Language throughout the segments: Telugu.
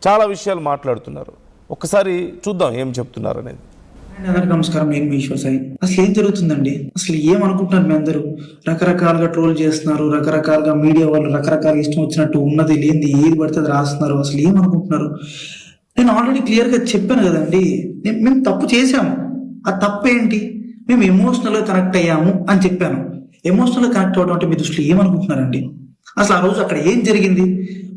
చాలా విషయాలు మాట్లాడుతున్నారు. ఒక్కసారి చూద్దాం ఏం చెప్తున్నారు అనేది. అందరికీ నమస్కారం, నేను మీ ఈశ్వర్. అసలు ఏం జరుగుతుందండి? అసలు ఏమనుకుంటున్నారు? మీ అందరూ రకరకాలుగా ట్రోల్ చేస్తున్నారు, రకరకాలుగా మీడియా వాళ్ళు రకరకాల ఇష్టం వచ్చినట్టు ఉన్నది లేనిది ఏది పడితే అది రాస్తున్నారు. అసలు ఏమనుకుంటున్నారు? నేను ఆల్రెడీ క్లియర్గా చెప్పాను కదండి, మేము తప్పు చేశాము. ఆ తప్పు ఏంటి? మేము ఎమోషనల్గా కనెక్ట్ అయ్యాము అని చెప్పాను. ఎమోషనల్గా కనెక్ట్ అవ్వడం అంటే మీ దృష్టిలో ఏమనుకుంటున్నారండి? అసలు ఆ రోజు అక్కడ ఏం జరిగింది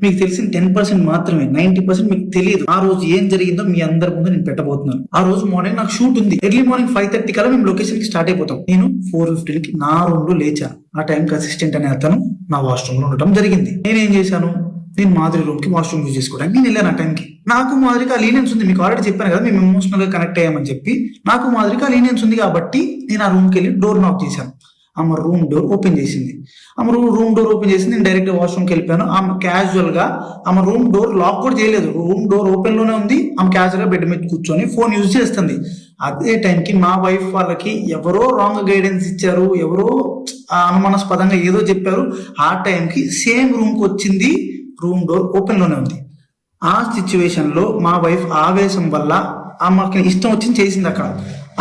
మీకు తెలిసిన 10% మాత్రమే, 90% మీకు తెలియదు. ఆ రోజు ఏం జరిగిందో మీ అందరి ముందు నేను పెట్టబోతున్నాను. ఆ రోజు మార్నింగ్ నాకు షూట్ ఉంది. ఎర్లీ మార్నింగ్ 5:30 కల్లా మేము లొకేషన్ కి స్టార్ట్ అయిపోతాం. నేను 4:50కి నా రూమ్ లో లేచాను. ఆ టైంకి అసిస్టెంట్ అనే అతను నా వాష్రూమ్ లో ఉండటం జరిగింది. నేనేం చేశాను, నేను మాధురి రూమ్ కి వాష్రూమ్ యూజ్ చేసుకోవడానికి నేను వెళ్ళాను. ఆ టైంకి నాకు మాధురికి ఆ లీనియన్స్ ఉంది. మీకు ఆల్రెడీ చెప్పాను కదా, మేము ఎమోషనల్ గా కనెక్ట్ అయ్యామని చెప్పి. నాకు మాధురికి ఆ లీనియన్స్ ఉంది కాబట్టి నేను ఆ రూమ్కి వెళ్ళి డోర్ నాక్ చేశాను. ఆమె రూమ్ డోర్ ఓపెన్ చేసింది. ఆమె రూమ్ డోర్ ఓపెన్ చేసింది. నేను డైరెక్ట్ వాష్రూమ్కి వెళ్ళిపోయాను. ఆమె క్యాజువల్ గా ఆమె రూమ్ డోర్ లాక్ కూడా చేయలేదు, రూమ్ డోర్ ఓపెన్ లోనే ఉంది. ఆమె క్యాజువల్ గా బెడ్ మీద కూర్చొని ఫోన్ యూజ్ చేస్తుంది. అదే టైంకి మా వైఫ్ వాళ్ళకి ఎవరో రాంగ్ గైడెన్స్ ఇచ్చారు, ఎవరో అనుమానాస్పదంగా ఏదో చెప్పారు. ఆ టైంకి సేమ్ రూమ్ కి వచ్చింది, రూమ్ డోర్ ఓపెన్ లోనే ఉంది. ఆ సిచ్యువేషన్ లో మా వైఫ్ ఆవేశం వల్ల ఆమెకి ఇష్టం వచ్చింది చేసింది. అక్కడ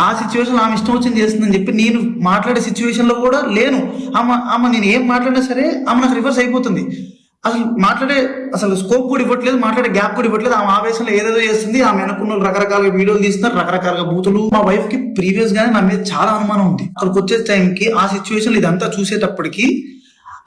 ఆ సిచ్యువేషన్ ఆమె ఇష్టం వచ్చింది చేస్తుందని చెప్పి నేను మాట్లాడే సిచ్యువేషన్ లో కూడా లేను. ఆమె నేను ఏం మాట్లాడినా సరే ఆమె నాకు రివర్స్ అయిపోతుంది. అసలు స్కోప్ కూడా ఇవ్వట్లేదు, మాట్లాడే గ్యాప్ కూడా ఇవ్వట్లేదు. ఆమె ఆవేశంలో ఏదేదో చేస్తుంది. ఆమె అనుకున్న రకరకాల వీడియోలు తీస్తున్నారు, రకరకాల బూతులు. మా వైఫ్ కి ప్రీవియస్ గానే నా మీద చాలా అనుమానం ఉంది. అక్కడికి వచ్చే టైంకి ఆ సిచ్యువేషన్ ఇదంతా చూసేటప్పటికి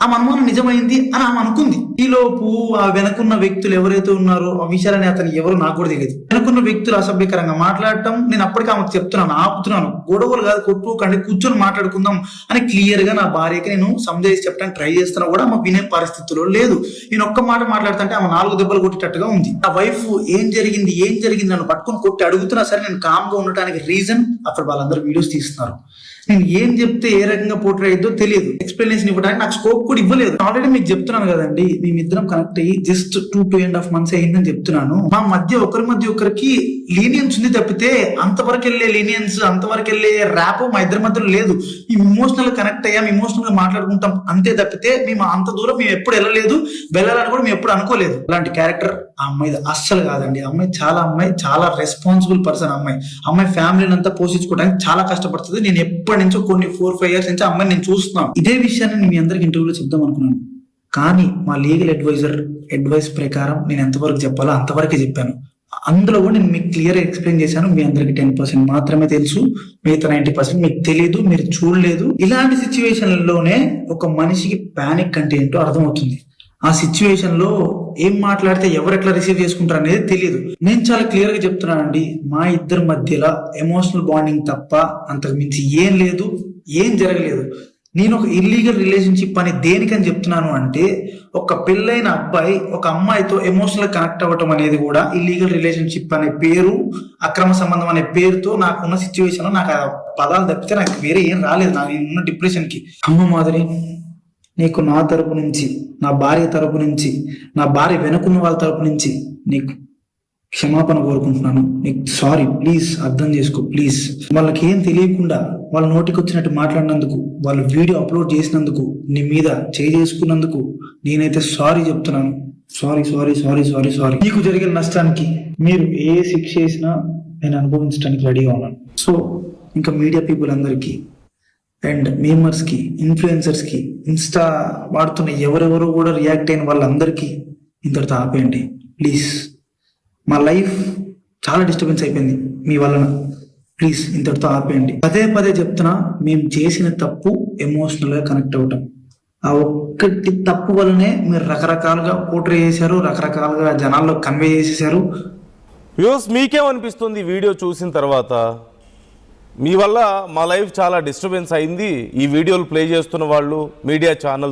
ఆమె అనుమానం నిజమైంది అని ఆమె అనుకుంది. ఈలోపు ఆ వెనకున్న వ్యక్తులు ఎవరైతే ఉన్నారో ఆ విషయాలని అతను ఎవరు నాకు కూడా తెలియదు. వెనకున్న వ్యక్తులు అసభ్యకరంగా మాట్లాడటం, నేను అప్పటికి ఆమెకు చెప్తున్నాను, ఆపుతున్నాను, గొడవలు కాదు కొట్టుకోకండి, కూర్చొని మాట్లాడుకుందాం అని క్లియర్ గా నా భార్యకి నేను సందేశం చెప్పడానికి ట్రై చేస్తున్నా కూడా ఆమె వినే పరిస్థితిలో లేదు. నేను ఒక్క మాట మాట్లాడుతుంటే ఆమె 4 దెబ్బలు కొట్టేటట్టుగా ఉంది. ఆ వైఫ్ ఏం జరిగింది నన్ను పట్టుకొని కొట్టి అడుగుతున్నా సరే నేను కామ్ గా ఉండటానికి రీజన్ అక్కడ వాళ్ళందరూ వీడియోస్ తీస్తున్నారు. నేను ఏం చెప్తే ఏ రకంగా పోర్ట్రే అయ్యిద్దో తెలియదు. ఎక్స్ప్లెనేషన్ ఇవ్వడానికి నాకు స్కోప్ కూడా ఇవ్వలేదు. ఆల్రెడీ మీకు చెప్తున్నాను కదండి, మేమిద్దరం కనెక్ట్ అయ్యి జస్ట్ 2.5 months అయిందని చెప్తున్నాను. మా మధ్య ఒకరికి లీనియన్స్ ఉంది తప్పితే అంతవరకు వెళ్ళే లీనియన్స్, అంతవరకు వెళ్ళే ర్యాప్ మా ఇద్దరి మధ్యలో లేదు. మేము ఇమోషనల్ కనెక్ట్ అయ్యాం, ఇమోషనల్ గా మాట్లాడుకుంటాం అంతే తప్పితే మేము అంత దూరం మేము ఎప్పుడు వెళ్ళలేదు, వెళ్ళాలని కూడా మేము ఎప్పుడు అనుకోలేదు. అలాంటి క్యారెక్టర్ ఆ అమ్మాయి అస్సలు కాదండి. అమ్మాయి చాలా రెస్పాన్సిబుల్ పర్సన్. అమ్మాయి ఫ్యామిలీని అంతా పోషించుకోవడానికి చాలా కష్టపడుతుంది. నేను ఎప్పటి నుంచో కొన్ని 4-5 years నుంచి అమ్మాయిని నేను చూస్తున్నాను. ఇదే విషయాన్ని నేను మీ అందరికి ఇంటర్వ్యూలో చెప్దాం అనుకున్నాను, కానీ మా లీగల్ అడ్వైస్ ప్రకారం నేను ఎంతవరకు చెప్పాలో అంతవరకే చెప్పాను. అందులో కూడా నేను మీకు క్లియర్ ఎక్స్ప్లెయిన్ చేశాను. మీ అందరికి 10% మాత్రమే తెలుసు, మిగతా 90% మీకు తెలియదు, మీరు చూడలేదు. ఇలాంటి సిచ్యువేషన్లోనే ఒక మనిషికి పానిక్ అంటే ఏంటో అర్థమవుతుంది. ఆ సిచ్యువేషన్ లో ఏం మాట్లాడితే ఎవరు ఎట్లా రిసీవ్ చేసుకుంటారు అనేది తెలియదు. నేను చాలా క్లియర్ గా చెప్తున్నానండి, మా ఇద్దరి మధ్యలో ఎమోషనల్ బాండింగ్ తప్ప అంతకు మించి ఏం లేదు, ఏం జరగలేదు. నేను ఒక ఇల్లీగల్ రిలేషన్షిప్ అని దేనికని చెప్తున్నాను అంటే, ఒక పెళ్ళైన అబ్బాయి ఒక అమ్మాయితో ఎమోషనల్ కనెక్ట్ అవ్వటం అనేది కూడా ఇల్లీగల్ రిలేషన్షిప్ అనే పేరు, అక్రమ సంబంధం అనే పేరుతో నాకున్న సిచ్యువేషన్ లో నాకు ఆ పదాలు తప్పితే నాకు వేరే ఏం రాలేదు. నాకు ఉన్న డిప్రెషన్ కి అమ్మ మాదిరి నీకు నా తరపు నుంచి, నా భార్య తరపు నుంచి, నా భార్య వెనుకున్న వాళ్ళ తరపు నుంచి నీకు క్షమాపణ కోరుకుంటున్నాను. నీకు సారీ, ప్లీజ్ అర్థం చేసుకో ప్లీజ్. వాళ్ళకి ఏం తెలియకుండా వాళ్ళ నోటికి వచ్చినట్టు మాట్లాడినందుకు, వాళ్ళు వీడియో అప్లోడ్ చేసినందుకు, నీ మీద చేసుకున్నందుకు నేనైతే సారీ చెప్తున్నాను. సారీ. నీకు జరిగిన నష్టానికి మీరు ఏ శిక్ష చేసినా నేను అనుభవించడానికి రెడీగా ఉన్నాను. సో ఇంకా మీడియా పీపుల్ అందరికీ అండ్ మేమర్స్ కి, ఇన్ఫ్లుయెన్సర్స్ కి, ఇన్స్టా వాడుతున్న ఎవరెవరో కూడా రియాక్ట్ అయిన వాళ్ళందరికీ ఇంతటితో ఆపేయండి ప్లీజ్. మా లైఫ్ చాలా డిస్టర్బెన్స్ అయిపోయింది మీ వలన. ప్లీజ్ ఇంతటితో ఆపేయండి. పదే చెప్తున్నా, మేము చేసిన తప్పు ఎమోషనల్ గా కనెక్ట్ అవ్వటం. ఆ ఒక్కటి తప్పు వల్లనే మీరు రకరకాలుగా పోర్ట్రే చేశారు, రకరకాలుగా జనాల్లో కన్వే చేసేసారు. వ్యూస్, మీకేమనిపిస్తుంది వీడియో చూసిన తర్వాత? మీ వల్ల మా లైఫ్ చాలా డిస్టర్బెన్స్ అయింది, ఈ వీడియోలు ప్లే చేస్తున్న వాళ్ళు, మీడియా ఛానల్స్